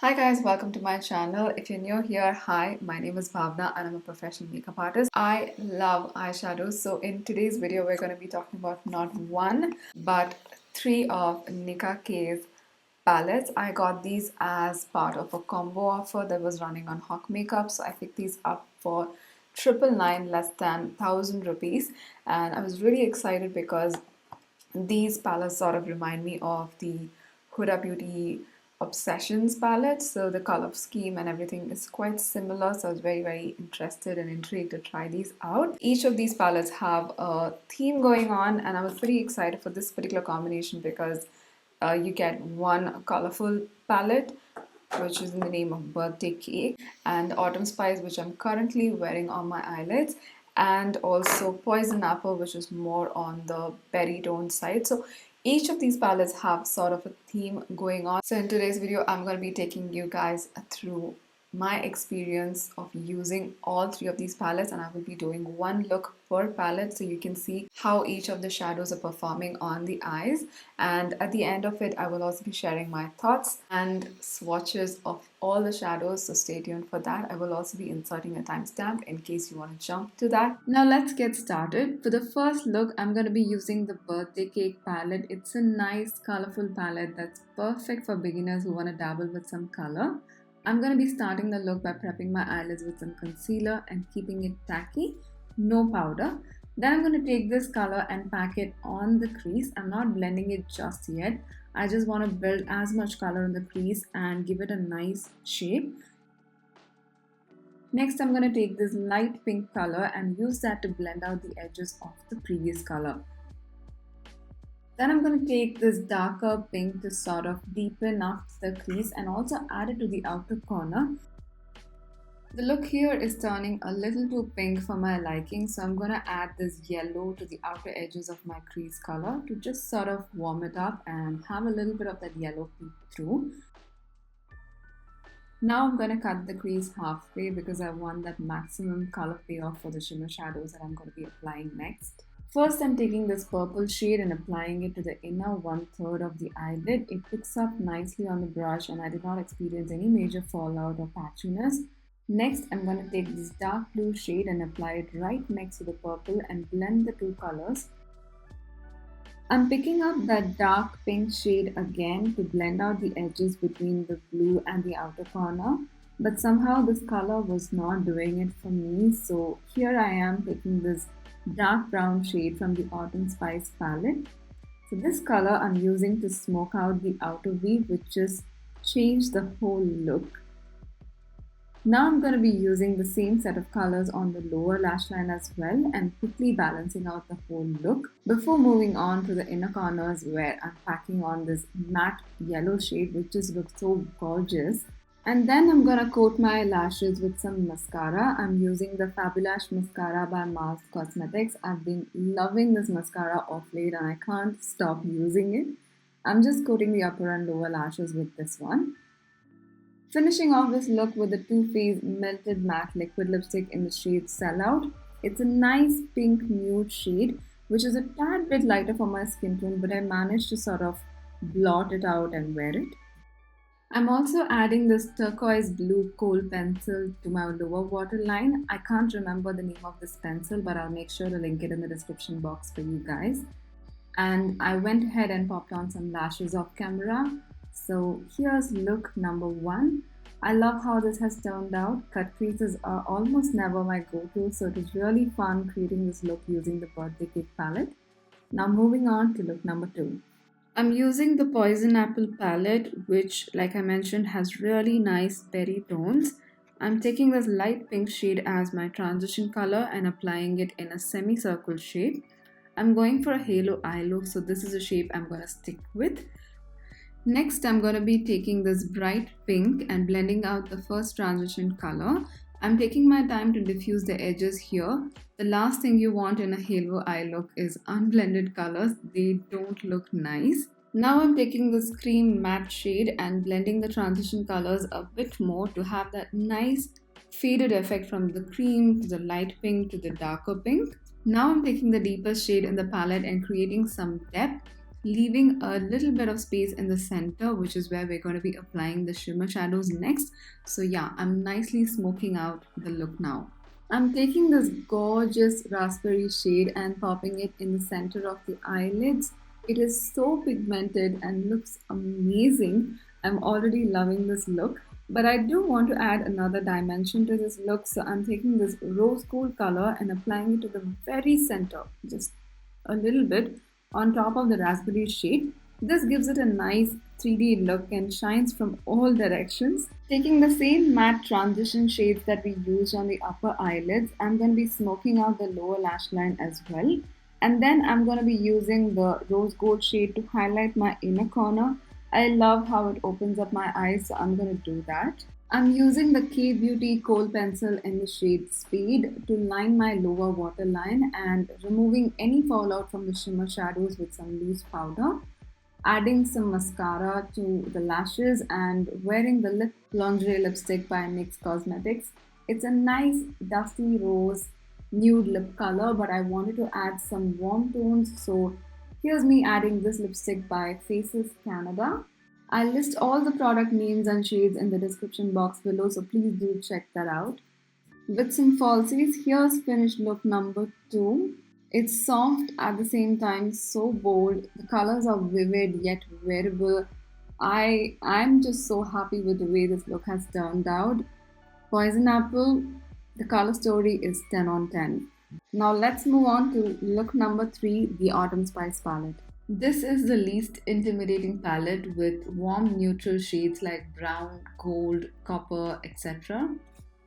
Hi guys, welcome to my channel. If you're new here, hi, my name is Bhavna and I'm a professional makeup artist. I love eyeshadows. So in today's video, we're going to be talking about not one, but three of Nicka K's palettes. I got these as part of a combo offer that was running on Hawk Makeup. So I picked these up for 999, less than 1,000 rupees. And I was really excited because these palettes sort of remind me of the Huda Beauty Obsessions palette. So the color scheme and everything is quite similar. So I was very interested and intrigued to try these out. Each of these palettes have a theme going on, and I was pretty excited for this particular combination because you get one colorful palette, which is in the name of Birthday Cake, and Autumn Spice, which I'm currently wearing on my eyelids, and also Poison Apple, which is more on the berry tone side. So each of these palettes have sort of a theme going on. So in today's video, I'm going to be taking you guys through my experience of using all three of these palettes, and I will be doing one look per palette so you can see how each of the shadows are performing on the eyes. And at the end of it, I will also be sharing my thoughts and swatches of all the shadows, so stay tuned for that. I will also be inserting a timestamp in case you want to jump to that. Now let's get started. For the first look, I'm going to be using the Birthday Cake palette. It's a nice colorful palette that's perfect for beginners who want to dabble with some color. I'm going to be starting the look by prepping my eyelids with some concealer and keeping it tacky, no powder. Then I'm going to take this color and pack it on the crease. I'm not blending it just yet. I just want to build as much color in the crease and give it a nice shape. Next, I'm going to take this light pink color and use that to blend out the edges of the previous color. Then I'm going to take this darker pink to sort of deepen up the crease and also add it to the outer corner. The look here is turning a little too pink for my liking, so I'm going to add this yellow to the outer edges of my crease color to just sort of warm it up and have a little bit of that yellow peek through. Now I'm going to cut the crease halfway because I want that maximum color payoff for the shimmer shadows that I'm going to be applying next. First, I'm taking this purple shade and applying it to the inner 1/3 of the eyelid. It picks up nicely on the brush and I did not experience any major fallout or patchiness. Next, I'm going to take this dark blue shade and apply it right next to the purple and blend the two colors. I'm picking up that dark pink shade again to blend out the edges between the blue and the outer corner. But somehow this color was not doing it for me. So here I am taking this dark brown shade from the Autumn Spice palette. So this color I'm using to smoke out the outer V, which just changed the whole look. Now I'm going to be using the same set of colors on the lower lash line as well and quickly balancing out the whole look before moving on to the inner corners where I'm packing on this matte yellow shade which just looks so gorgeous. And then I'm going to coat my lashes with some mascara. I'm using the Fabulash mascara by Mars Cosmetics. I've been loving this mascara of late and I can't stop using it. I'm just coating the upper and lower lashes with this one. Finishing off this look with the Too Faced Melted Matte Liquid Lipstick in the shade Sellout. It's a nice pink nude shade which is a tad bit lighter for my skin tone, but I managed to sort of blot it out and wear it. I'm also adding this turquoise blue kohl pencil to my lower waterline. I can't remember the name of this pencil, but I'll make sure to link it in the description box for you guys. And I went ahead and popped on some lashes off camera. So here's look number 1. I love how this has turned out. Cut creases are almost never my go-to, so it was really fun creating this look using the Birthday Cake palette. Now moving on to look number 2. I'm using the Poison Apple palette, which, like I mentioned, has really nice berry tones. I'm taking this light pink shade as my transition color and applying it in a semicircle shape. I'm going for a halo eye look, so this is a shape I'm going to stick with. Next, I'm going to be taking this bright pink and blending out the first transition color. I'm taking my time to diffuse the edges here. The last thing you want in a halo eye look is unblended colors. They don't look nice. Now I'm taking this cream matte shade and blending the transition colors a bit more to have that nice faded effect from the cream to the light pink to the darker pink. Now I'm taking the deepest shade in the palette and creating some depth. leaving a little bit of space in the center, which is where we're going to be applying the shimmer shadows next. So yeah, I'm nicely smoking out the look now. I'm taking this gorgeous raspberry shade and popping it in the center of the eyelids. It is so pigmented and looks amazing. I'm already loving this look, but I do want to add another dimension to this look. So I'm taking this rose gold color and applying it to the very center, just a little bit on top of the raspberry shade. This gives it a nice 3D look and shines from all directions. Taking the same matte transition shades that we used on the upper eyelids, I'm going to be smoking out the lower lash line as well. And then I'm going to be using the rose gold shade to highlight my inner corner. I love how it opens up my eyes, so I'm going to do that. I'm using the K Beauty Kohl pencil in the shade Speed to line my lower waterline and removing any fallout from the shimmer shadows with some loose powder. Adding some mascara to the lashes and wearing the Lip Lingerie lipstick by NYX Cosmetics. It's a nice dusty rose nude lip color, but I wanted to add some warm tones, so here's me adding this lipstick by Faces Canada. I'll list all the product names and shades in the description box below, so please do check that out. With some falsies, here's finished look number 2. It's soft at the same time, so bold. The colors are vivid yet wearable. I'm just so happy with the way this look has turned out. Poison Apple, the color story is 10 on 10. Now let's move on to look number 3, the Autumn Spice palette. This is the least intimidating palette with warm neutral shades like brown, gold, copper, etc.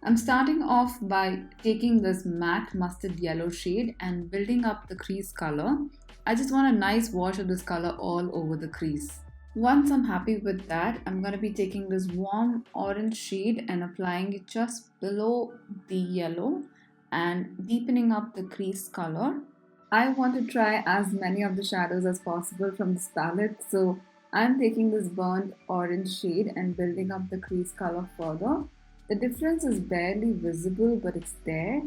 I'm starting off by taking this matte mustard yellow shade and building up the crease color. I just want a nice wash of this color all over the crease. Once I'm happy with that, I'm going to be taking this warm orange shade and applying it just below the yellow and deepening up the crease color. I want to try as many of the shadows as possible from this palette, so I'm taking this burnt orange shade and building up the crease color further. The difference is barely visible, but it's there,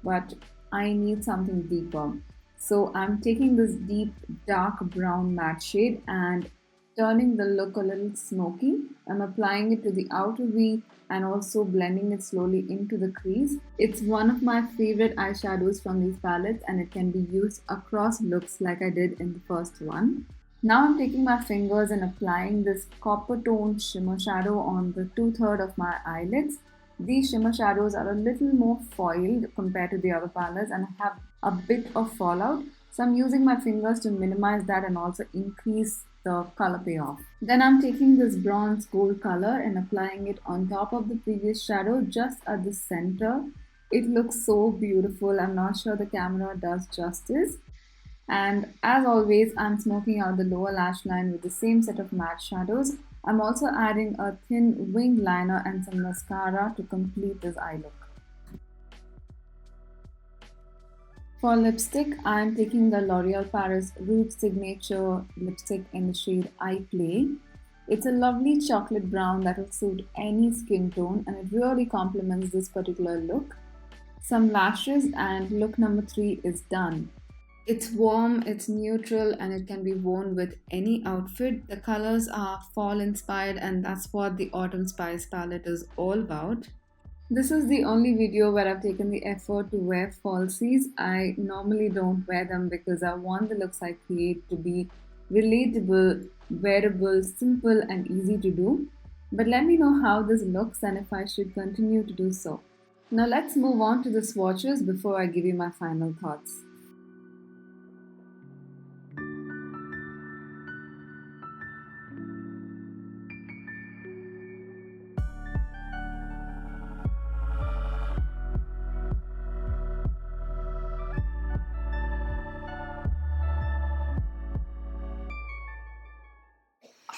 but I need something deeper. So I'm taking this deep dark brown matte shade and turning the look a little smoky. I'm applying it to the outer V and also blending it slowly into the crease. It's one of my favorite eyeshadows from these palettes and it can be used across looks like I did in the first one. Now I'm taking my fingers and applying this copper toned shimmer shadow on the 2/3 of my eyelids. These shimmer shadows are a little more foiled compared to the other palettes and have a bit of fallout. So I'm using my fingers to minimize that and also increase the color payoff. Then I'm taking this bronze gold color and applying it on top of the previous shadow just at the center. It looks so beautiful. I'm not sure the camera does justice. And as always, I'm smoking out the lower lash line with the same set of matte shadows. I'm also adding a thin winged liner and some mascara to complete this eye look. For lipstick, I'm taking the L'Oreal Paris Rouge Signature lipstick in the shade I Play. It's a lovely chocolate brown that will suit any skin tone and it really complements this particular look. Some lashes and look number 3 is done. It's warm, it's neutral, and it can be worn with any outfit. The colors are fall inspired, and that's what the Autumn Spice palette is all about. This is the only video where I've taken the effort to wear falsies. I normally don't wear them because I want the looks I create to be relatable, wearable, simple, and easy to do. But let me know how this looks and if I should continue to do so. Now let's move on to the swatches before I give you my final thoughts.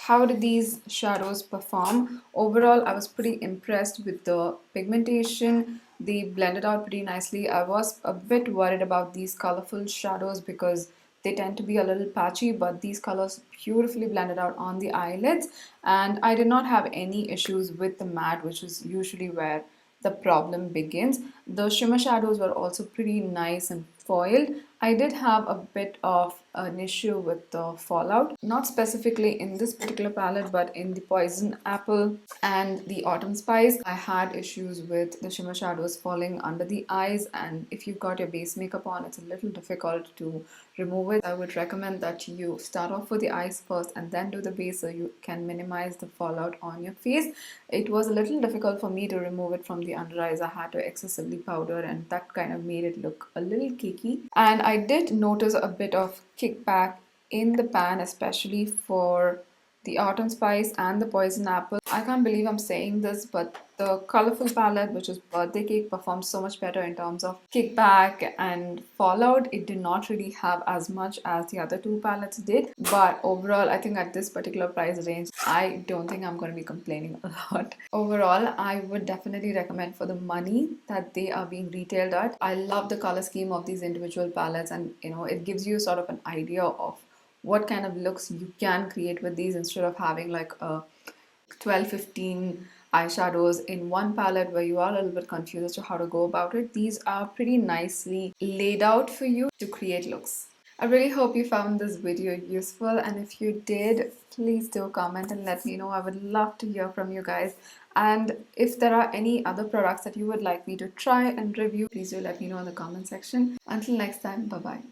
How did these shadows perform? Overall, I was pretty impressed with the pigmentation. They blended out pretty nicely. I was a bit worried about these colorful shadows because they tend to be a little patchy, but these colors beautifully blended out on the eyelids. And I did not have any issues with the matte, which is usually where the problem begins. The shimmer shadows were also pretty nice and foiled. I did have a bit of an issue with the fallout, not specifically in this particular palette, but in the Poison Apple and the Autumn Spice. I had issues with the shimmer shadows falling under the eyes, and if you've got your base makeup on, it's a little difficult to remove it. I would recommend that you start off with the eyes first and then do the base so you can minimize the fallout on your face. It was a little difficult for me to remove it from the under eyes. I had to excessively powder, and that kind of made it look a little cakey. And I did notice a bit of kickback in the pan, especially for the Autumn Spice and the Poison Apple. I can't believe I'm saying this, but the colorful palette, which is Birthday Cake, performed so much better in terms of kickback and fallout. It did not really have as much as the other two palettes did, but overall, I think at this particular price range, I don't think I'm going to be complaining a lot. Overall, I would definitely recommend for the money that they are being retailed at. I love the color scheme of these individual palettes, and it gives you sort of an idea of what kind of looks you can create with these instead of having like a 12-15 eyeshadows in one palette where you are a little bit confused as to how to go about it. These are pretty nicely laid out for you to create looks. I really hope you found this video useful, and if you did, please do comment and let me know. I would love to hear from you guys. And if there are any other products that you would like me to try and review, please do let me know in the comment section. Until next time, bye bye.